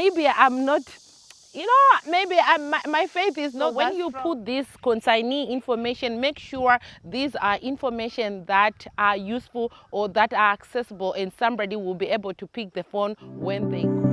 maybe I'm not, maybe my faith is not. So when you put this consignee information, make sure these are information that are useful or that are accessible, and somebody will be able to pick the phone when they call.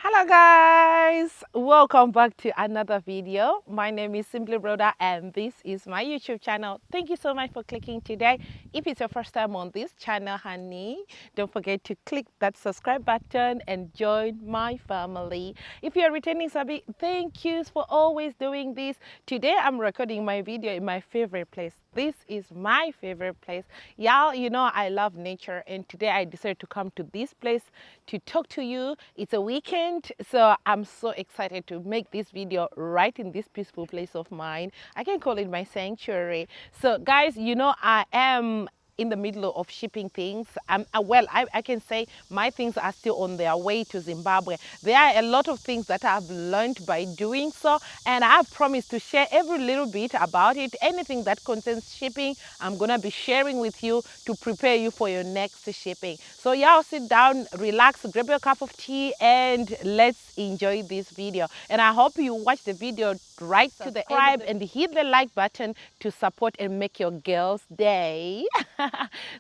Hello guys, welcome back to another video. My name is Simply Rhoda and this is my YouTube channel. Thank you so much for clicking today. If it's your first time on this channel, honey, don't forget to click that subscribe button and join my family. If you're returning subby, thank you for always doing this. Today I'm recording my video in my favorite place. This is my favorite place. Y'all, you know I love nature, and today I decided to come to this place to talk to you. It's a weekend, so I'm so excited to make this video right in this peaceful place of mine. I can call it my sanctuary. So guys, you know I am in the middle of shipping things. I can say my things are still on their way to Zimbabwe. There are a lot of things that I've learned by doing so, and I've promised to share every little bit about it. Anything that concerns shipping, I'm gonna be sharing with you to prepare you for your next shipping. So y'all sit down, relax, grab your cup of tea, and let's enjoy this video. And I hope you watch the video right to the end and hit the like button to support and make your girl's day.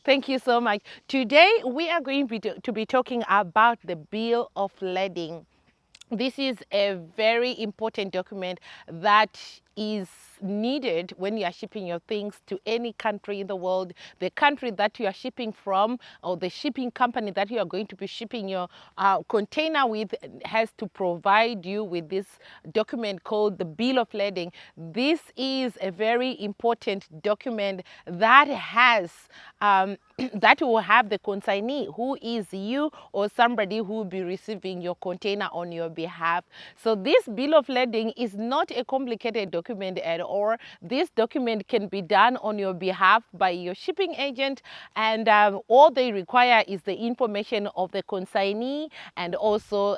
Thank you so much. Today we are going to be talking about the bill of lading. This is a very important document that is needed when you are shipping your things to any country in the world. The country that you are shipping from, or the shipping company that you are going to be shipping your container with, has to provide you with this document called the bill of lading. This is a very important document that has that will have the consignee, who is you or somebody who will be receiving your container on your behalf. So this bill of lading is not a complicated document at all. This document can be done on your behalf by your shipping agent, and all they require is the information of the consignee and also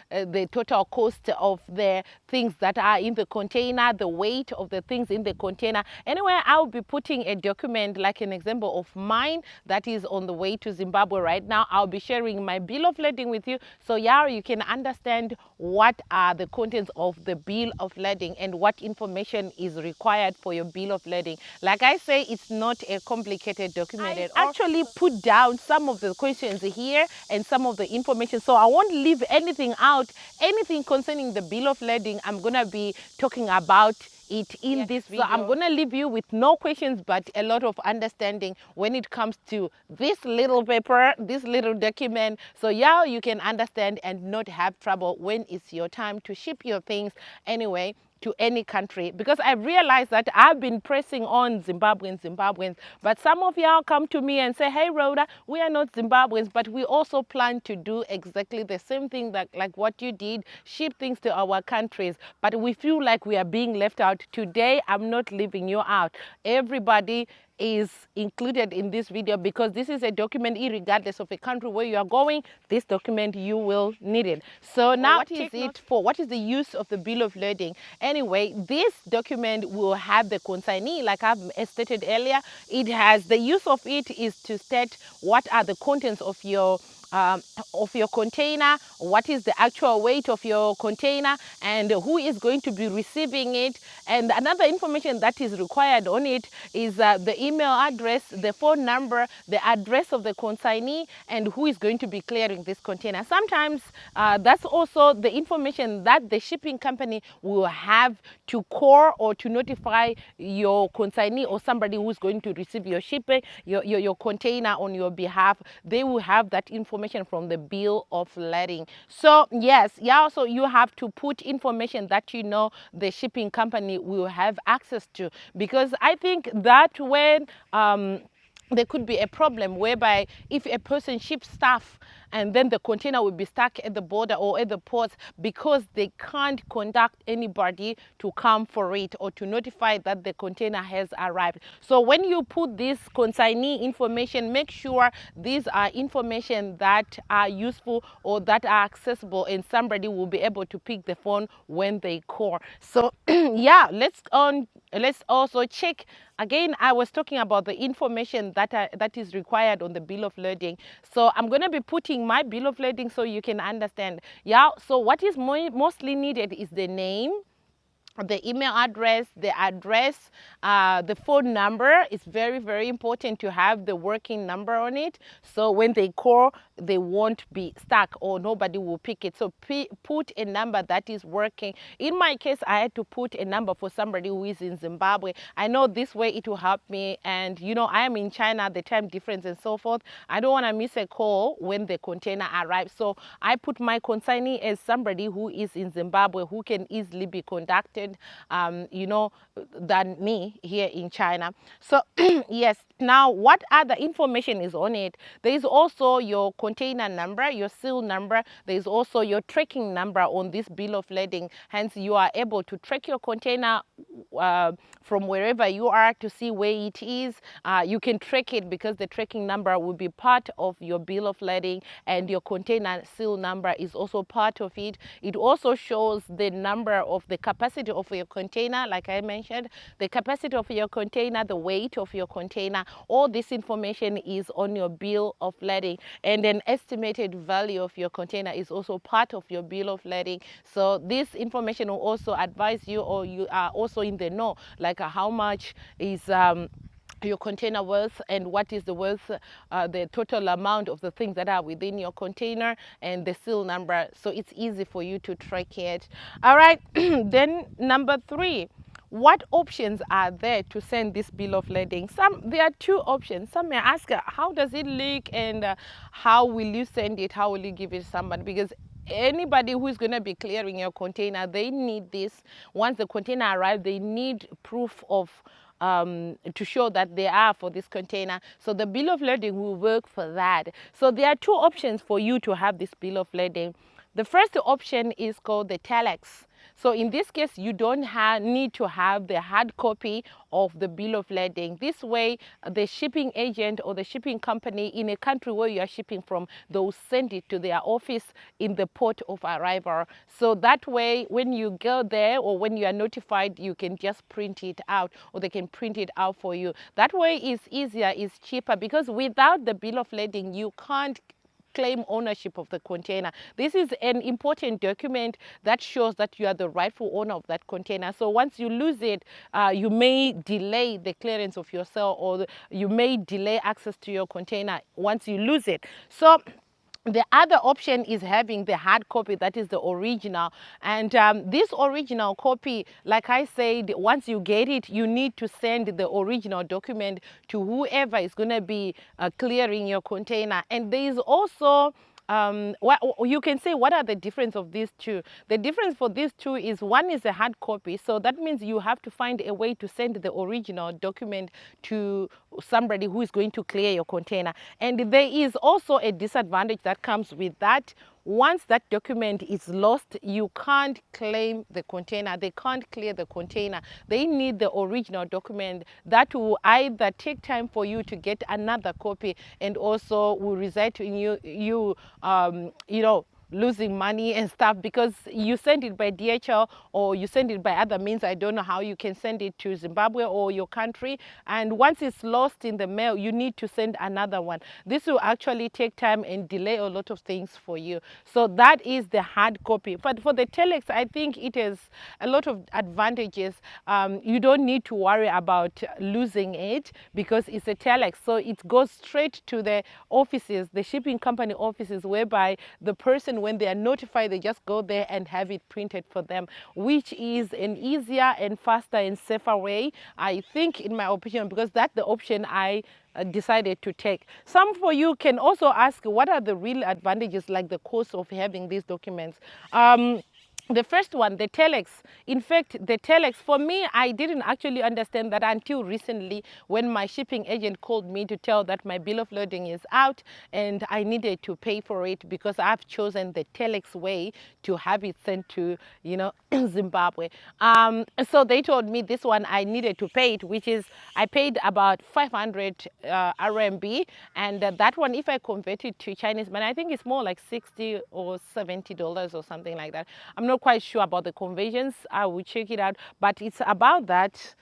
the total cost of the things that are in the container, the weight of the things in the container. Anyway, I'll be putting a document like an example of mine that is on the way to Zimbabwe right now. I'll be sharing my bill of lading with you, so yeah, you can understand what are the contents of the bill of lading and what information is required for your bill of lading. Like I say, it's not a complicated document at all. I actually put down some of the questions here and some of the information, so I won't leave anything out. Anything concerning the bill of lading, I'm gonna be talking about it in this video. So I'm gonna leave you with no questions but a lot of understanding when it comes to this little paper, this little document, so yeah, you can understand and not have trouble when it's your time to ship your things anyway to any country. Because I realized that I've been pressing on Zimbabweans, but some of y'all come to me and say, hey Rhoda, we are not Zimbabweans, but we also plan to do exactly the same thing that like what you did, ship things to our countries, but we feel like we are being left out. Today I'm not leaving you out. Everybody is included in this video because this is a document, regardless of a country where you are going, this document you will need it. So now what is it for? What is the use of the bill of lading? Anyway, this document will have the consignee, like I've stated earlier. It has, the use of it is to state what are the contents of your container, what is the actual weight of your container, and who is going to be receiving it. And another information that is required on it is the email address, the phone number, the address of the consignee, and who is going to be clearing this container. Sometimes that's also the information that the shipping company will have to call or to notify your consignee or somebody who's going to receive your shipping, your container on your behalf. They will have that information from the bill of lading. So yes, yeah, so you have to put information that you know the shipping company will have access to, because I think that when there could be a problem whereby if a person ships stuff and then the container will be stuck at the border or at the ports because they can't contact anybody to come for it or to notify that the container has arrived. So when you put this consignee information, make sure these are information that are useful or that are accessible, and somebody will be able to pick the phone when they call. So yeah, let's also check again. I was talking about the information that is required on the bill of lading. So I'm going to be putting my bill of lading so you can understand. Yeah, so what is mostly needed is the name, the email address, the phone number. Is very, very important to have the working number on it. So when they call, they won't be stuck or nobody will pick it. So put a number that is working. In my case, I had to put a number for somebody who is in Zimbabwe. I know this way it will help me. And you know, I am in China, the time difference and so forth. I don't want to miss a call when the container arrives. So I put my consignee as somebody who is in Zimbabwe, who can easily be contacted, you know, than me here in China. So yes, now what other information is on it? There is also your container number, your seal number. There is also your tracking number on this bill of lading. Hence, you are able to track your container from wherever you are to see where it is. You can track it because the tracking number will be part of your bill of lading, and your container seal number is also part of it. It also shows the number of the capacity of your container, like I mentioned, the capacity of your container, the weight of your container. All this information is on your bill of lading, and an estimated value of your container is also part of your bill of lading. So this information will also advise you, or you are also in the know, like how much is your container worth and what is the worth, the total amount of the things that are within your container, and the seal number, so it's easy for you to track it. All right. Then number 3, what options are there to send this bill of lading? There are 2 options. Some may ask, how does it leak, and how will you send it, how will you give it to somebody? Because anybody who is going to be clearing your container, they need this. Once the container arrives, they need proof of to show that they are for this container. So the bill of lading will work for that. So there are 2 options for you to have this bill of lading. The first option is called the Telex. So in this case, you don't need to have the hard copy of the bill of lading. This way, the shipping agent or the shipping company in a country where you are shipping from, they will send it to their office in the port of arrival. So that way, when you go there or when you are notified, you can just print it out, or they can print it out for you. That way is easier, is cheaper, because without the bill of lading, you can't claim ownership of the container. This is an important document that shows that you are the rightful owner of that container. So once you lose it, you may delay the clearance of your sale, or you may delay access to your container once you lose it. So the other option is having the hard copy, that is the original. And this original copy, like I said, once you get it, you need to send the original document to whoever is going to be clearing your container. And there is also what you can say, what are the difference of these 2? The difference for these 2 is, one is a hard copy, so that means you have to find a way to send the original document to somebody who is going to clear your container. And there is also a disadvantage that comes with that. Once that document is lost, you can't claim the container. They can't clear the container. They need the original document. That will either take time for you to get another copy, and also will result in you know, losing money and stuff, because you send it by DHL or you send it by other means. I don't know how you can send it to Zimbabwe or your country, and once it's lost in the mail, you need to send another one. This will actually take time and delay a lot of things for you. So that is the hard copy. But for the Telex, I think it has a lot of advantages. You don't need to worry about losing it, because it's a Telex, so it goes straight to the offices, the shipping company offices, whereby the person, when they are notified, they just go there and have it printed for them, which is an easier and faster and safer way, I think, in my opinion, because that's the option I decided to take. Some for you can also ask, what are the real advantages, like the cost of having these documents? the first one, the Telex. In fact, the Telex, for me, I didn't actually understand that until recently when my shipping agent called me to tell that my bill of lading is out and I needed to pay for it because I've chosen the Telex way to have it sent to, Zimbabwe. So they told me this one I needed to pay it, which is I paid about 500 RMB, and that one, if I convert it to Chinese money, I think it's more like 60 or $70 or something like that. I'm not quite sure about the conversions. I will check it out, but it's about that.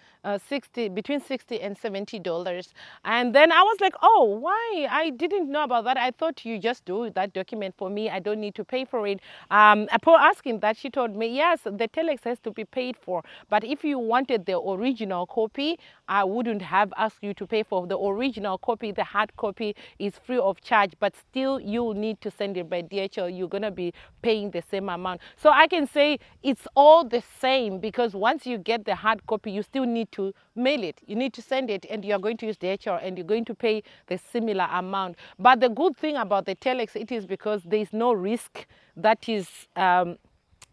60, between 60 and $70. And then I was like, oh, why? I didn't know about that. I thought you just do that document for me. I don't need to pay for it. Upon asking that, she told me, yes, the telex has to be paid for, but if you wanted the original copy, I wouldn't have asked you to pay for the original copy. The hard copy is free of charge, but still you'll need to send it by DHL. You're going to be paying the same amount. So I can say it's all the same, because once you get the hard copy, you still need to mail it. You need to send it, and you're going to use DHL, and you're going to pay the similar amount. But the good thing about the telex, it is because there is no risk that is in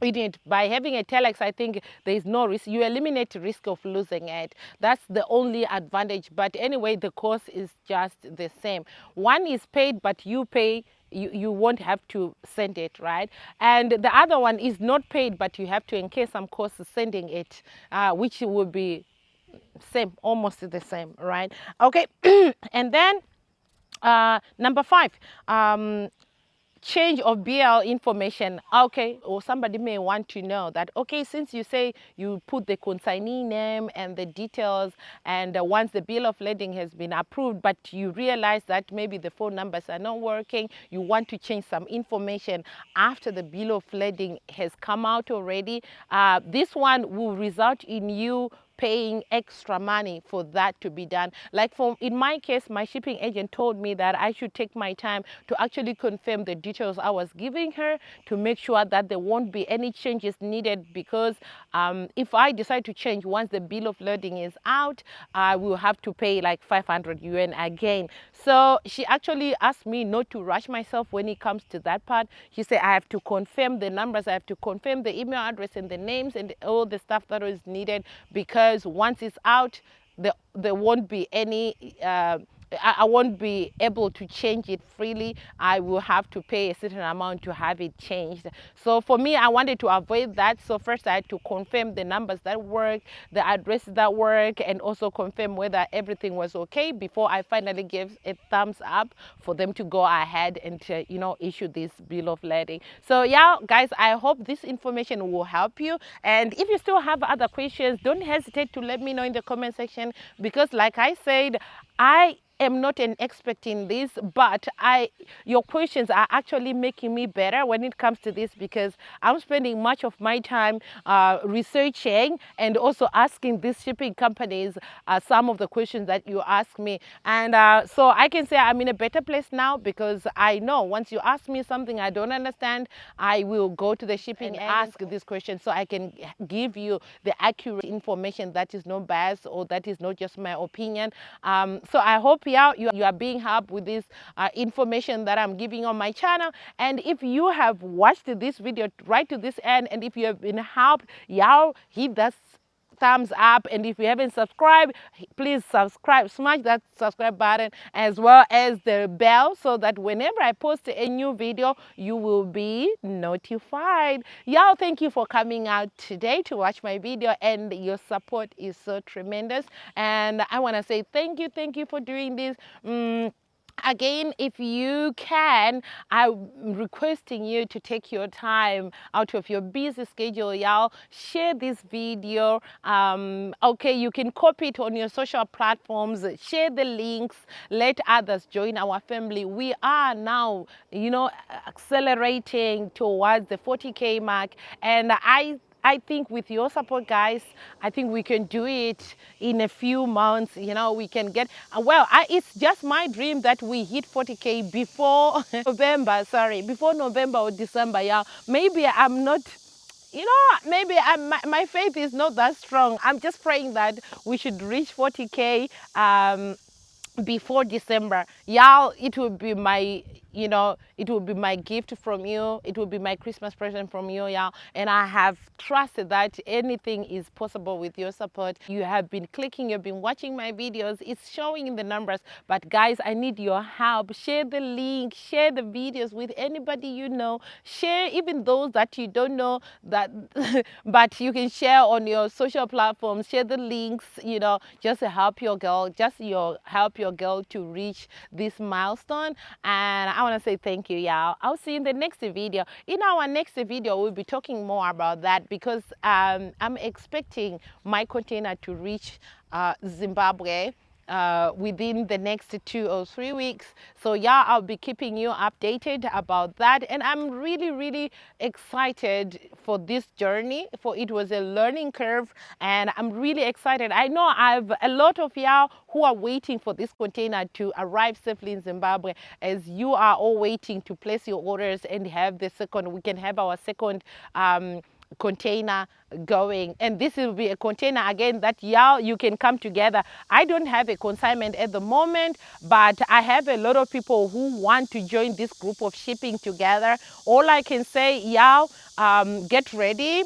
it. By having a telex, I think there is no risk. You eliminate the risk of losing it. That's the only advantage. But anyway, the cost is just the same. One is paid, but you pay. You won't have to send it, right? And the other one is not paid, but you have to incur some costs sending it, which will be same, almost the same, right? Okay. And then number 5, change of BL information. Okay, or somebody may want to know that, okay, since you say you put the consignee name and the details, and once the bill of lading has been approved, but you realize that maybe the phone numbers are not working, you want to change some information after the bill of lading has come out already, this one will result in you paying extra money for that to be done. Like in my case, my shipping agent told me that I should take my time to actually confirm the details I was giving her, to make sure that there won't be any changes needed, because if I decide to change once the bill of lading is out, I will have to pay like 500 yuan again. So she actually asked me not to rush myself when it comes to that part. She said I have to confirm the numbers, I have to confirm the email address and the names and all the stuff that is needed, because once it's out, there won't be any I won't be able to change it freely. I will have to pay a certain amount to have it changed. So for me, I wanted to avoid that. So first I had to confirm the numbers that work, the addresses that work, and also confirm whether everything was okay before I finally gave a thumbs up for them to go ahead and issue this bill of lading. So yeah, guys, I hope this information will help you. And if you still have other questions, don't hesitate to let me know in the comment section, because like I said, I am not an expert in this, but your questions are actually making me better when it comes to this, because I'm spending much of my time researching and also asking these shipping companies some of the questions that you ask me. And so I can say I'm in a better place now, because I know once you ask me something I don't understand, I will go to the shipping and ask this question, so I can give you the accurate information that is not biased, or that is not just my opinion. So I hope you are being helped with this information that I'm giving on my channel. And if you have watched this video right to this end, and if you have been helped, hit that thumbs up. And if you haven't subscribed, please subscribe, smash that subscribe button, as well as the bell, so that whenever I post a new video, you will be notified. Y'all, thank you for coming out today to watch my video, and your support is so tremendous, and I want to say thank you for doing this. Again, if you can, I'm requesting you to take your time out of your busy schedule, y'all. Share this video. Okay, you can copy it on your social platforms. Share the links. Let others join our family. We are now, accelerating towards the 40K mark, and I think with your support, guys, I think we can do it in a few months. We can get, it's just my dream that we hit 40K before before November or December, yeah. Maybe I'm not, maybe my faith is not that strong. I'm just praying that we should reach 40K before December. Y'all, it will be my you know, it will be my gift from you. It will be my Christmas present from you, y'all. And I have trusted that anything is possible with your support. You have been clicking, you've been watching my videos. It's showing in the numbers. But guys, I need your help. Share the link, share the videos with anybody you know. Share even those that you don't know that, but you can share on your social platforms. Share the links, you know, just to help your girl, help your girl to reach this milestone. And I want to say thank you, y'all. I'll see you in the next video. In our next video, we'll be talking more about that because I'm expecting my container to reach Zimbabwe within the next 2 or 3 weeks. So yeah, I'll be keeping you updated about that. And I'm really excited for this journey, for it was a learning curve, and I'm really excited. I know I've a lot of y'all who are waiting for this container to arrive safely in Zimbabwe, as you are all waiting to place your orders and have the second, we can have our second container going. And this will be a container again that y'all, you can come together. I don't have a consignment at the moment, but I have a lot of people who want to join this group of shipping together. All I can say, y'all, get ready.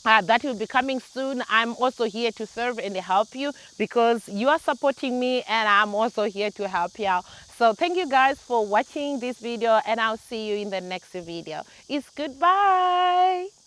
That will be coming soon. I'm also here to serve and help you because you are supporting me, and I'm also here to help you out. So thank you guys for watching this video, and I'll see you in the next video. It's goodbye.